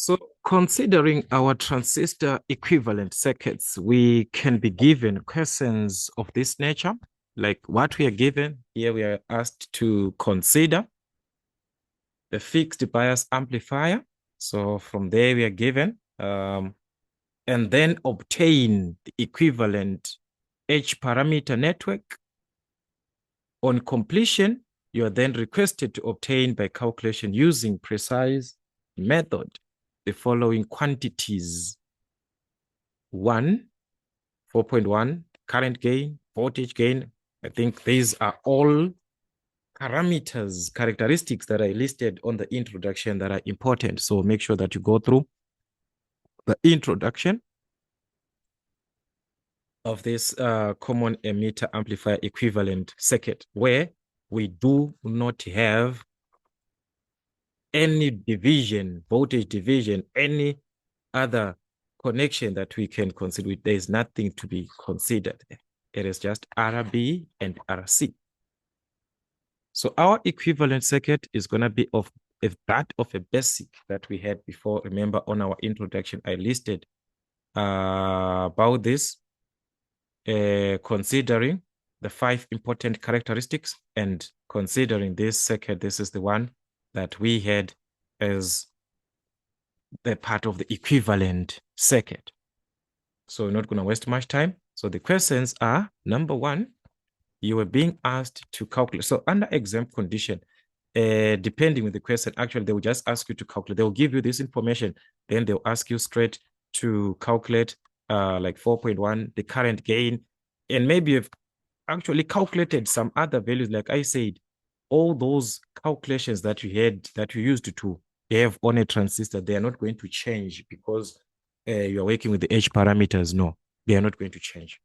So considering our transistor equivalent circuits, we can be given questions of this nature, like what we are given. Here we are asked to consider the fixed bias amplifier. So from there we are given, and then obtain the equivalent H parameter network. On completion, you are then requested to obtain by calculation using precise method the following quantities: 1, 4.1, current gain, voltage gain. I think these are all parameters, characteristics that are listed on the introduction that are important. So make sure that you go through the introduction of this common emitter amplifier equivalent circuit, where we do not have any division, voltage division, any other connection that we can consider. There is nothing to be considered. It is just RB and RC. So our equivalent circuit is going to be of that of a basic that we had before. Remember on our introduction, I listed about this, considering the 5 important characteristics, and considering this circuit, this is the one that we had as the part of the equivalent circuit. So we're not going to waste much time. So the questions are, number 1, you were being asked to calculate. So under exempt condition, depending with the question, actually, they will just ask you to calculate. They will give you this information. Then they'll ask you straight to calculate like 4.1, the current gain. And maybe you've actually calculated some other values. Like I said, all those calculations that you had, that you used to have on a transistor, they are not going to change because you're working with the H parameters. No, they are not going to change.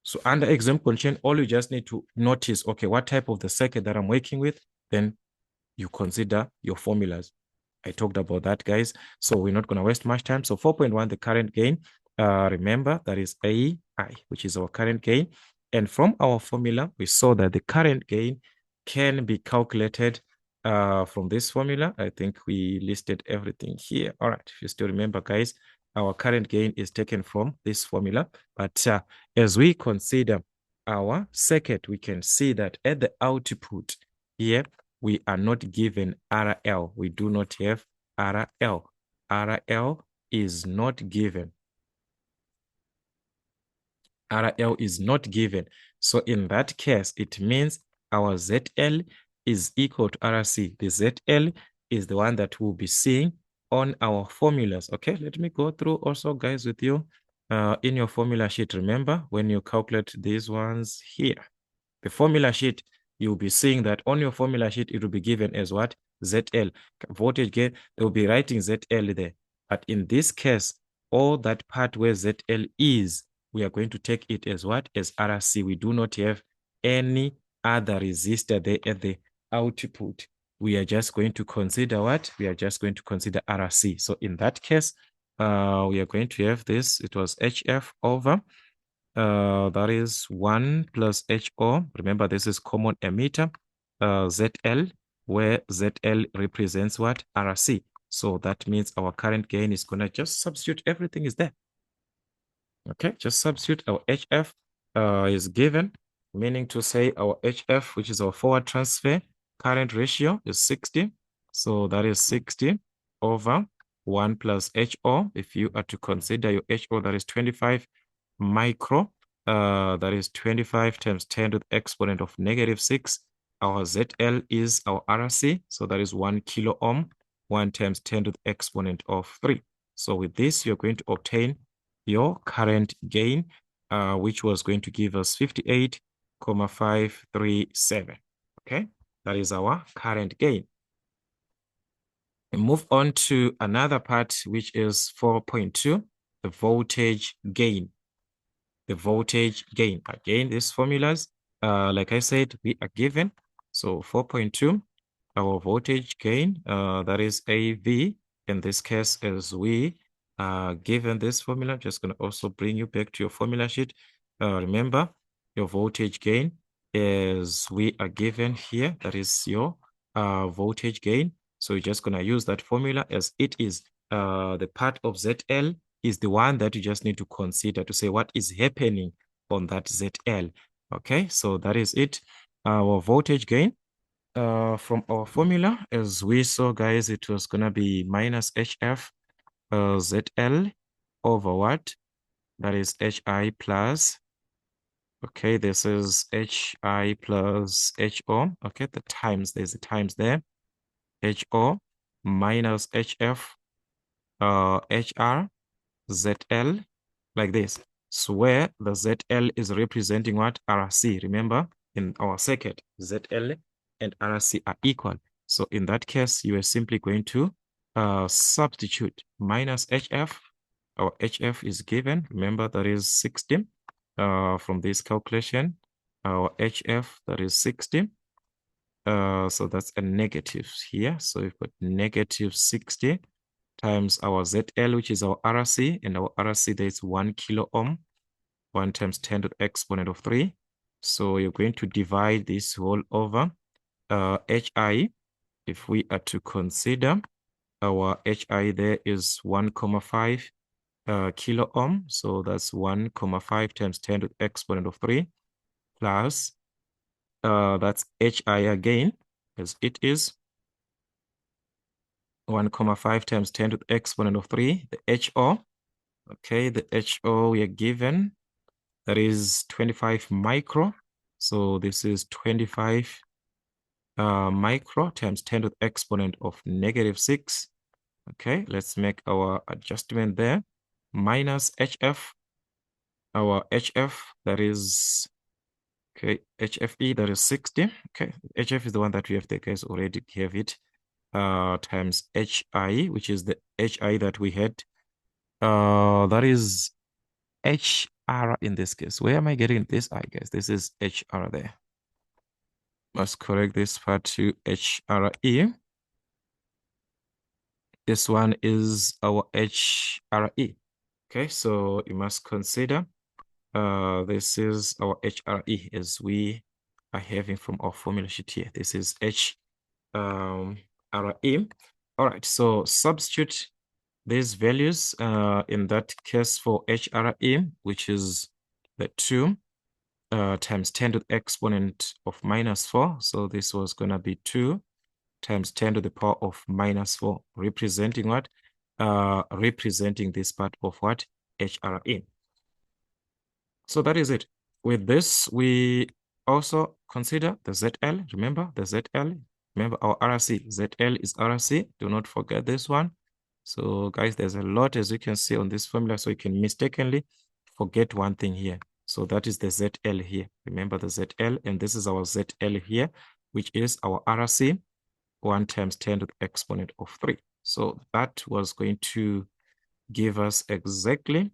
So under exempt condition, all you just need to notice, okay, what type of the circuit that I'm working with, then you consider your formulas. I talked about that, guys. So we're not going to waste much time. So 4.1, the current gain, remember that is AI, which is our current gain. And from our formula, we saw that the current gain can be calculated from this formula. I think we listed everything here. All right, if you still remember, guys, our current gain is taken from this formula. But as we consider our circuit, we can see that at the output here, we are not given RL. We do not have RL. RL is not given. RL is not given. So in that case, it means our ZL is equal to RC. The ZL is the one that we'll be seeing on our formulas. Okay, let me go through also, guys, with you. In your formula sheet, remember, when you calculate these ones here, the formula sheet, you'll be seeing that on your formula sheet, it will be given as what? ZL. Voltage gain, they'll be writing ZL there. But in this case, all that part where ZL is, we are going to take it as what? As RC. We do not have any other resistor there at the output. We are just going to consider what? We are just going to consider RC. So in that case, we are going to have this. It was HF over that is 1 plus HO. Remember, this is common emitter, ZL, where ZL represents what? RC. So that means our current gain is going to just substitute. Everything is there. Okay, just substitute. Our HF is given, meaning to say our HF, which is our forward transfer current ratio, is 60. So that is 60 over 1 plus HO. If you are to consider your HO, that is 25 micro. That is 25 times 10 to the exponent of -6. Our ZL is our RC. So that is 1 kilo ohm. 1 times 10 to the exponent of 3. So with this, you're going to obtain your current gain, which was going to give us 58,537. Okay, that is our current gain. And move on to another part, which is 4.2, the voltage gain. The voltage gain. Again, these formulas, like I said, we are given. So 4.2, our voltage gain, that is AV. In this case, as we given this formula, just going to also bring you back to your formula sheet. Remember, your voltage gain is we are given here. That is your voltage gain. So you're just going to use that formula as it is. The part of ZL is the one that you just need to consider to say what is happening on that ZL. Okay, so that is it. Our voltage gain from our formula, as we saw, guys, it was going to be minus HF ZL over what? That is HI plus, okay, this is HI plus HO. Okay, the times, there's a times there. HO minus HF HR ZL, like this. So where the ZL is representing what? RC. Remember, in our circuit, ZL and RC are equal. So in that case, you are simply going to substitute minus HF. Our HF is given. Remember, that is 60 from this calculation. Our HF, that is 60. So that's a negative here. So we've got negative 60 times our ZL, which is our RC, and our RC, there is 1 kilo ohm, 1 times 10 to the exponent of 3. So you're going to divide this whole over HI. If we are to consider our HI, there is 1,5 kilo ohm. So that's 1,5 times 10 to the exponent of 3 plus that's HI again, as it is 1,5 times 10 to the exponent of 3, the HO. Okay, the HO we are given, that is 25 micro. So this is 25 micro times 10 to the exponent of negative 6. Okay, let's make our adjustment there. Minus HF, our HF, that is, okay, HFE, that is 60. Okay, HF is the one that we have, the guys already have it, times HI, which is the HI that we had. That is HR in this case. Where am I getting this I guess? This is HR there. Must correct this part to HRE. This one is our HRE. Okay, so you must consider this is our HRE as we are having from our formula sheet here. This is HRE. All right, so substitute these values in that case for HRE, which is the 2 times 10 to the exponent of minus 4. So this was going to be 2 times 10 to the power of minus 4, representing what? Representing this part of what? HRE. So that is it. With this, we also consider the ZL. Remember the ZL? Remember our RC. ZL is RC. Do not forget this one. So guys, there's a lot, as you can see on this formula, so you can mistakenly forget one thing here. So that is the ZL here. Remember the ZL, and this is our ZL here, which is our RC, 1 times 10 to the exponent of 3. So that was going to give us exactly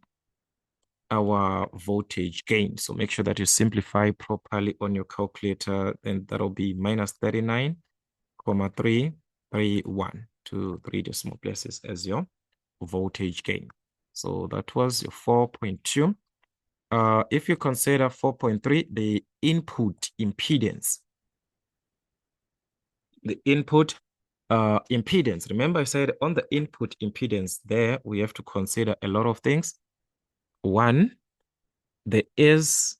our voltage gain. So make sure that you simplify properly on your calculator, and that'll be minus 39,331 to 3 decimal places as your voltage gain. So that was your 4.2. If you consider 4.3, the input impedance. The input impedance. Remember I said on the input impedance there, we have to consider a lot of things. One, there is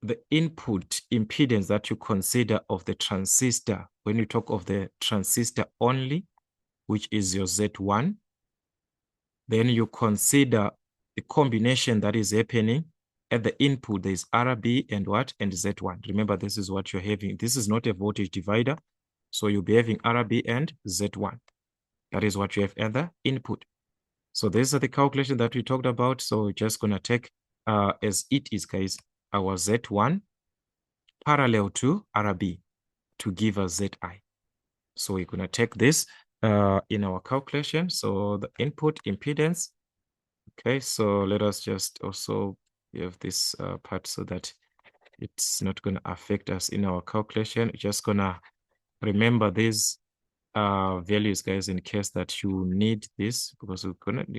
the input impedance that you consider of the transistor. When you talk of the transistor only, which is your Z1, then you consider the combination that is happening at the input. There is RB and what? And Z1. Remember, this is what you're having. This is not a voltage divider. So you'll be having RB and Z1. That is what you have at the input. So these are the calculation that we talked about. So we're just going to take as it is, guys, our Z1 parallel to RB to give us ZI. So we're going to take this in our calculation. So the input impedance. Okay, so let us just also have this part so that it's not going to affect us in our calculation. We're just going to remember these values, guys, in case that you need this, because you're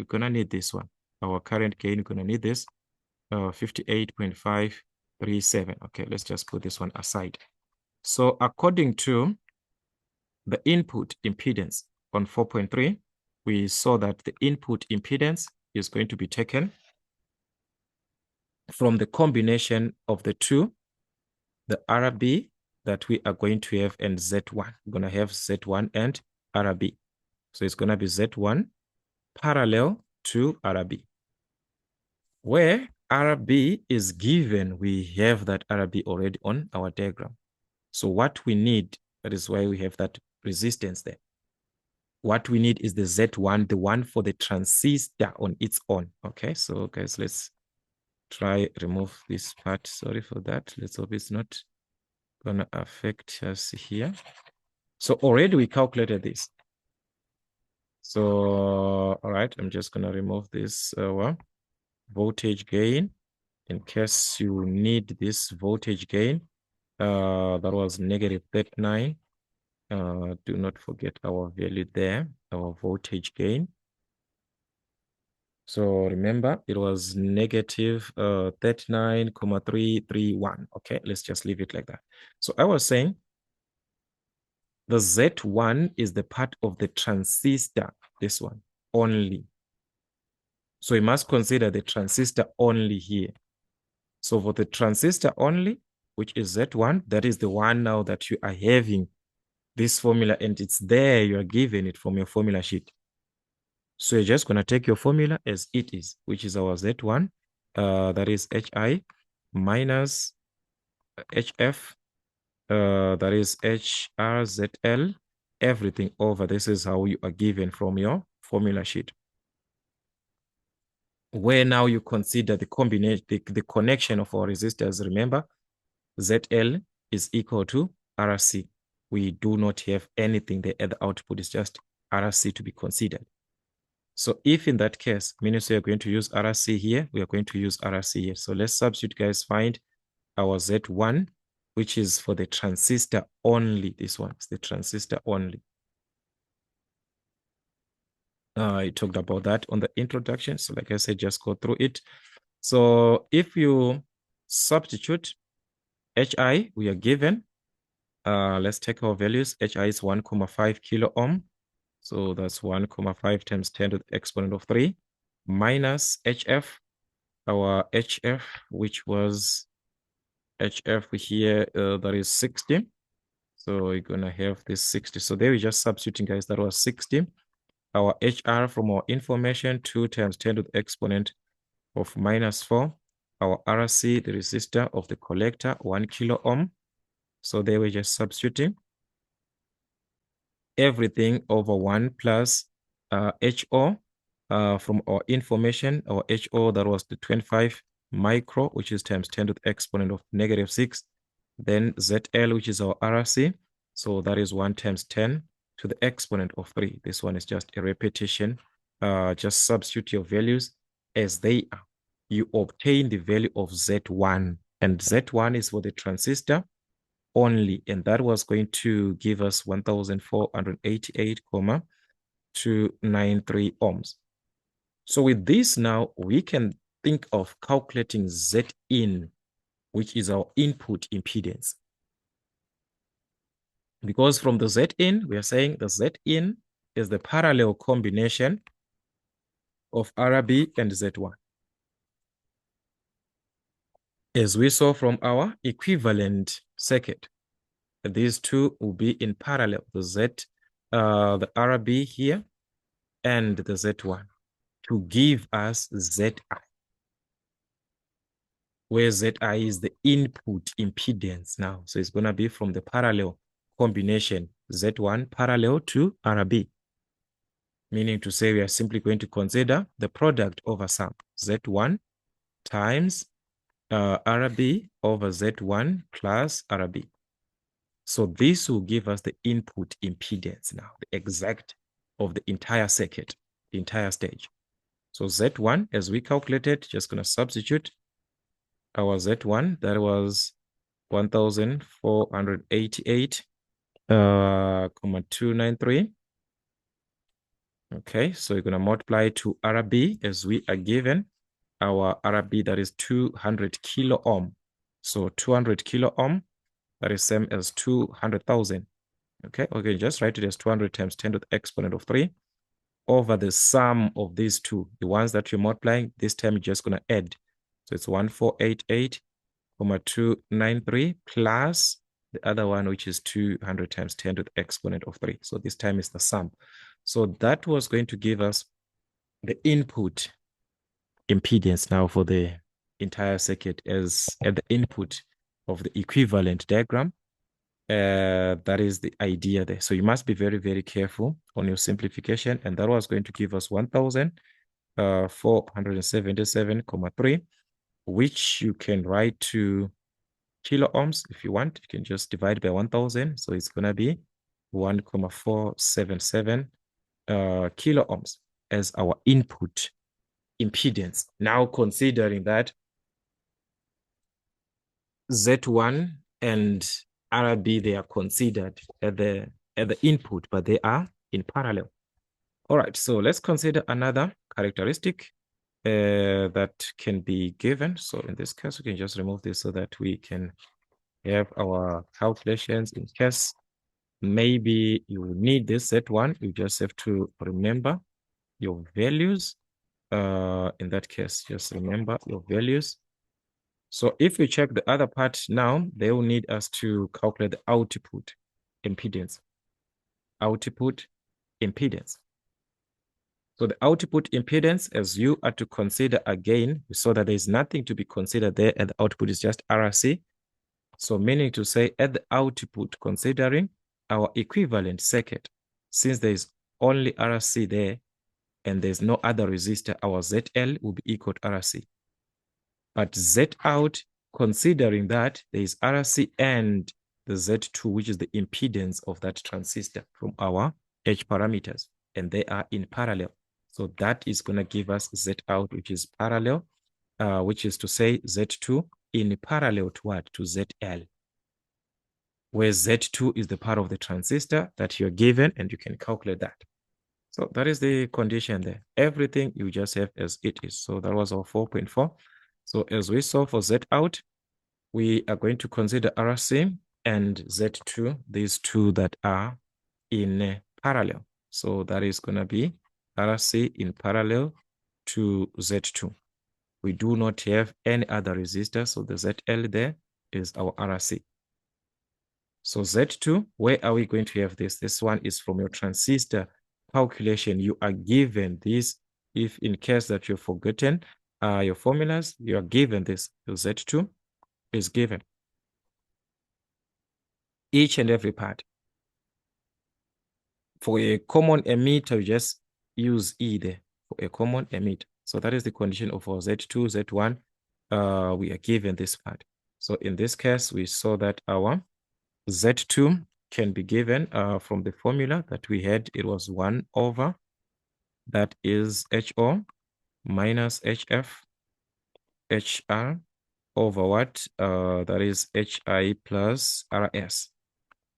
gonna need this one. Our current gain, you're gonna need this 58.537. Okay, let's just put this one aside. So according to the input impedance on 4.3, we saw that the input impedance is going to be taken from the combination of the two, the RB that we are going to have and Z1. We're going to have Z1 and RB. So it's going to be Z1 parallel to RB. Where RB is given, we have that RB already on our diagram. So what we need, that is why we have that resistance there. What we need is the Z1, the one for the transistor on its own. Okay, so guys, let's try remove this part. Sorry for that. Let's hope it's not gonna affect us here. So already we calculated this. So, all right, I'm just gonna remove this voltage gain in case you need this voltage gain. That was negative 39. Do not forget our value there, our voltage gain. So remember, it was negative 39,331. Okay, let's just leave it like that. So I was saying the Z1 is the part of the transistor, this one, only. So we must consider the transistor only here. So for the transistor only, which is Z1, that is the one now that you are having this formula, and it's there, you are given it from your formula sheet. So you're just going to take your formula as it is, which is our Z1, that is HI minus HF, that is HRZL, everything over. This is how you are given from your formula sheet. Where now you consider the combination, the connection of our resistors. Remember, ZL is equal to RC. We do not have anything there at the output. It's just RC to be considered. So if in that case, means we are going to use RC here, we are going to use RC here. So let's substitute, guys, find our Z1, which is for the transistor only. This one is the transistor only. I talked about that on the introduction. So like I said, just go through it. So if you substitute HI, we are given, let's take our values. HI is 1,5 kilo ohm. So that's 1,5 times 10 to the exponent of 3 minus HF, our HF, which was HF here, that is 60. So we're going to have this 60. So there we're just substituting, guys. That was 60. Our HR from our information, 2 times 10 to the exponent of minus 4. Our RC, the resistor of the collector, 1 kilo ohm. So there we're just substituting everything over 1 plus HO from our information, our HO, that was the 25 micro, which is times 10 to the exponent of negative 6. Then ZL, which is our RC. So that is 1 times 10 to the exponent of 3. This one is just a repetition. Just substitute your values as they are. You obtain the value of Z1. And Z1 is for the transistor only. And that was going to give us 1,488,293 ohms. So with this now, we can think of calculating Zin, which is our input impedance. Because from the Zin, we are saying the Zin is the parallel combination of RB and Z1. As we saw from our equivalent circuit, these two will be in parallel, the RB here and the Z1, to give us Zi, where Zi is the input impedance now. So it's going to be from the parallel combination, Z1 parallel to RB, meaning to say we are simply going to consider the product over sum, Z1 times RB over Z1 plus RB. So this will give us the input impedance now, the exact of the entire circuit, the entire stage. So Z1, as we calculated, just going to substitute our Z1, that was 1,488,293. Okay, so you're going to multiply to RB as we are given our RB, that is 200 kilo ohm. So 200 kilo ohm, that is same as 200,000. Okay, just write it as 200 times 10 to the exponent of 3 over the sum of these two. The ones that you're multiplying, this time you're just going to add. So it's 1488,293 plus the other one, which is 200 times 10 to the exponent of 3. So this time is the sum. So that was going to give us the input impedance now for the entire circuit as at the input of the equivalent diagram. That is the idea there. So you must be very, very careful on your simplification. And that was going to give us 1,477,3, which you can write to kilo ohms if you want. You can just divide by 1,000. So it's going to be 1,477 kilo ohms as our input impedance. Now considering that Z1 and RB, they are considered at the input, but they are in parallel. All right, so let's consider another characteristic that can be given. So in this case, we can just remove this so that we can have our calculations in case maybe you need this Z1. You just have to remember your values. In that case, just remember your values. So if we check the other part now, they will need us to calculate the output impedance. Output impedance. So the output impedance, as you are to consider again, we saw that there is nothing to be considered there, and the output is just RC. So meaning to say at the output, considering our equivalent circuit, since there is only RC there and there's no other resistor, our ZL will be equal to RC. But Z out, considering that there is RC and the Z2, which is the impedance of that transistor from our H parameters, and they are in parallel. So that is going to give us Z out, which is parallel, which is to say Z2 in parallel to what? To ZL, where Z2 is the part of the transistor that you're given, and you can calculate that. So that is the condition there. Everything you just have as it is. So that was our 4.4. So as we saw for Z out, we are going to consider RC and Z2, these two that are in parallel. So that is going to be RC in parallel to Z2. We do not have any other resistor, so the ZL there is our RC. So Z2, where are we going to have this? This one is from your transistor calculation. You are given this. If in case that you've forgotten your formulas, you are given this. So Z2 is given. Each and every part. For a common emitter, you just use E there for a common emitter. So that is the condition of our Z2, Z1. We are given this part. So in this case, we saw that our Z2 can be given from the formula that we had. It was 1 over, that is HO minus HF, HR over what? That is HI plus RS.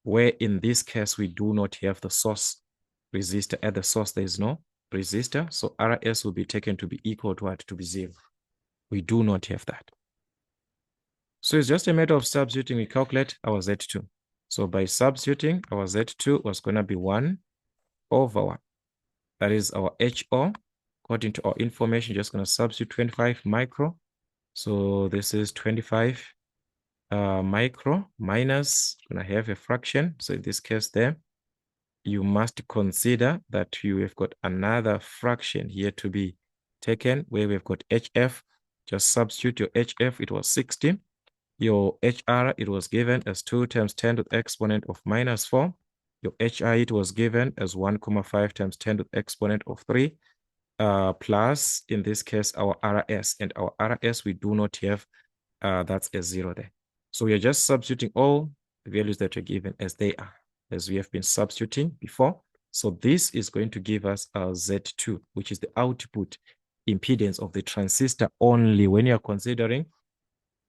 Where in this case, we do not have the source resistor. At the source, there is no resistor. So RS will be taken to be equal to what? To be 0. We do not have that. So it's just a matter of substituting. We calculate our Z2. So by substituting, our Z2 was going to be 1 over 1. That is our HO. According to our information, just going to substitute 25 micro. So this is 25 micro minus, going to have a fraction. So in this case there, you must consider that you have got another fraction here to be taken, where we've got HF. Just substitute your HF, it was 60. Your HR, it was given as 2 times 10 to the exponent of minus 4. Your HI, it was given as 1,5 times 10 to the exponent of 3. Plus, in this case, our RS. And our RS, we do not have, that's a 0 there. So we are just substituting all the values that are given as they are, as we have been substituting before. So this is going to give us our Z2, which is the output impedance of the transistor only when you are considering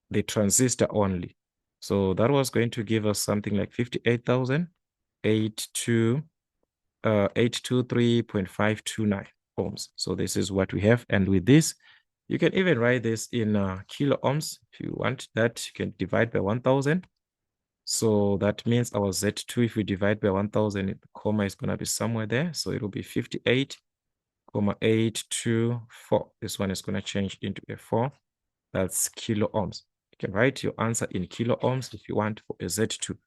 the transistor only. So that was going to give us something like 58,823.529 ohms. So this is what we have. And with this, you can even write this in kilo ohms. If you want that, you can divide by 1,000. So that means our Z2, if we divide by 1000, the comma is going to be somewhere there. So it will be 58,824. This one is going to change into a 4. That's kilo ohms. You can write your answer in kilo ohms if you want for a Z2.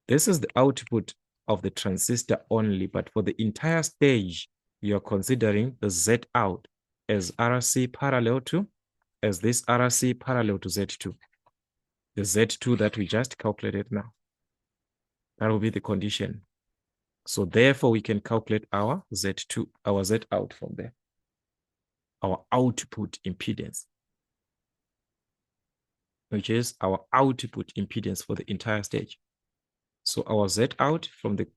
This is the output of the transistor only, but for the entire stage, you're considering the Z out as RC parallel to, as this RC parallel to Z2. The Z2 that we just calculated now. That will be the condition. So therefore, we can calculate our Z2, our Z out from there. Our output impedance, which is our output impedance for the entire stage. So our Z out from the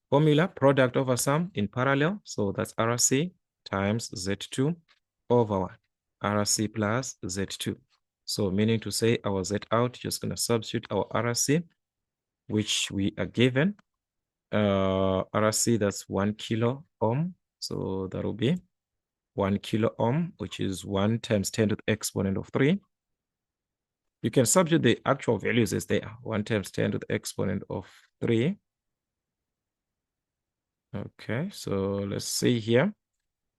formula, product over sum in parallel. So that's RC times Z2 over RC plus Z2. So meaning to say our Z out, just going to substitute our RC, which we are given. RC, that's 1 kilo ohm. So that will be 1 kilo ohm, which is 1 times 10 to the exponent of 3. You can substitute the actual values as they are. 1 times 10 to the exponent of 3. Okay, so let's see here.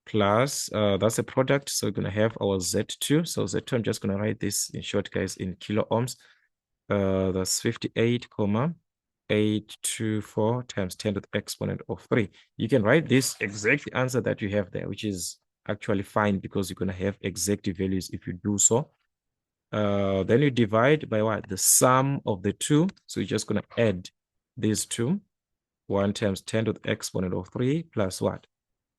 Plus, that's a product. So we're going to have our Z2. So Z2, I'm just going to write this in short, guys, in kilo ohms. That's 58,824 times 10 to the exponent of 3. You can write this exact answer that you have there, which is actually fine because you're going to have exact values if you do so. Then you divide by what? The sum of the two. So you're just going to add these two. 1 times 10 to the exponent of 3 plus what?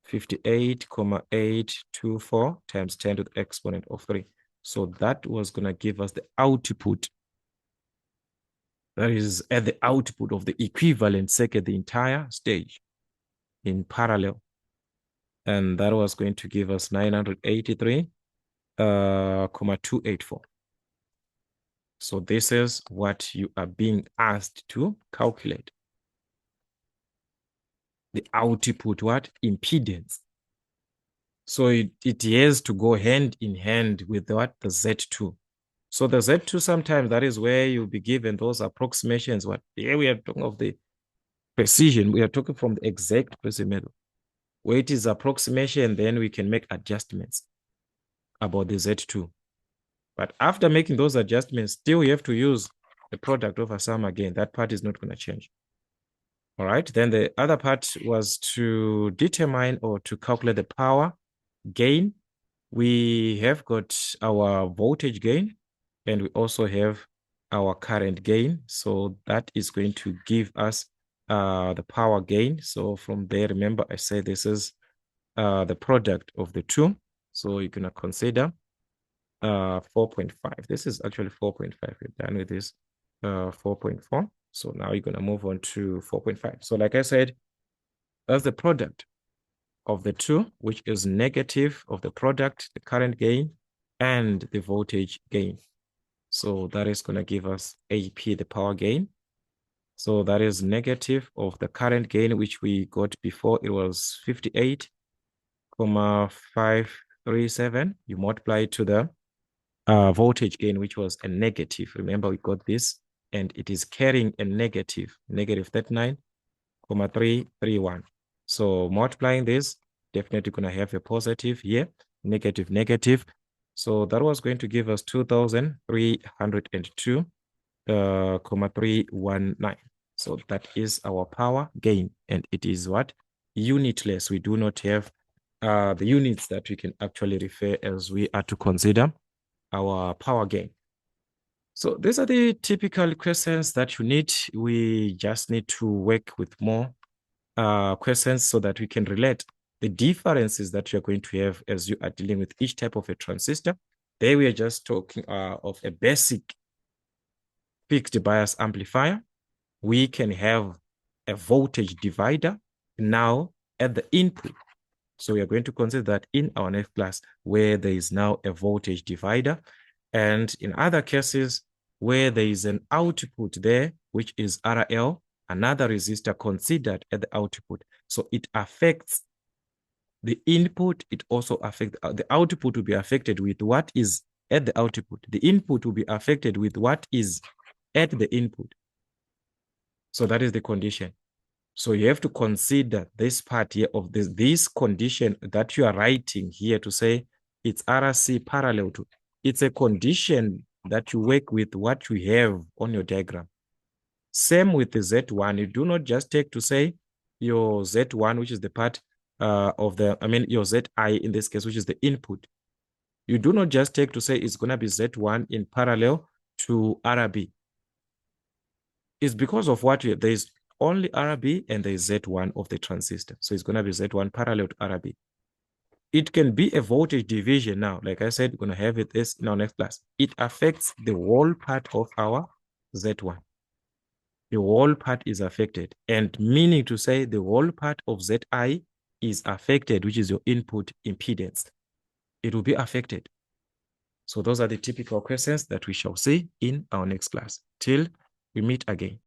58,824 times 10 to the exponent of 3. So that was going to give us the output. That is at the output of the equivalent circuit, the entire stage in parallel. And that was going to give us 983,284. So this is what you are being asked to calculate. The output, what? Impedance. So it has to go hand in hand with what? The Z2. So the Z2, sometimes that is where you'll be given those approximations. What? Here we are talking of the precision. We are talking from the exact precision method. Where it is approximation, then we can make adjustments about the Z2. But after making those adjustments, still you have to use the product over sum again. That part is not going to change. All right. Then the other part was to determine or to calculate the power gain. We have got our voltage gain and we also have our current gain. So that is going to give us the power gain. So from there, remember I said this is the product of the two. So you're going to consider 4.5. This is actually 4.5. We're done with this 4.4. So now you're going to move on to 4.5. So like I said, that's the product of the two, which is negative of the product, the current gain, and the voltage gain. So that is going to give us AP, the power gain. So that is negative of the current gain, which we got before. It was 58,537. You multiply it to the voltage gain, which was a negative. Remember, we got this, and it is carrying a negative 39,331. So multiplying this, definitely going to have a positive here, negative, negative. So that was going to give us 2,302,319. So that is our power gain, and it is what? Unitless. We do not have the units that we can actually refer as we are to consider our power gain. So these are the typical questions that you need. We just need to work with more questions so that we can relate the differences that you're going to have as you are dealing with each type of a transistor. There we are just talking of a basic fixed bias amplifier. We can have a voltage divider now at the input. So we are going to consider that in our next class where there is now a voltage divider. And in other cases where there is an output there, which is RL, another resistor considered at the output. So it affects the input. It also affects the output will be affected with what is at the output. The input will be affected with what is at the input. So that is the condition. So you have to consider this part here of this condition that you are writing here to say it's RC parallel to. It's a condition that you work with what you have on your diagram. Same with the Z1. You do not just take to say your Z1, which is the part your ZI in this case, which is the input. You do not just take to say it's going to be Z1 in parallel to RB. It's because of what there is only RB and there is Z1 of the transistor. So it's going to be Z1 parallel to RB. It can be a voltage division now. Like I said, we're going to have this in our next class. It affects the whole part of our Z1. The whole part is affected, and meaning to say the whole part of ZI is affected, which is your input impedance. It will be affected. So those are the typical questions that we shall see in our next class. Till we meet again.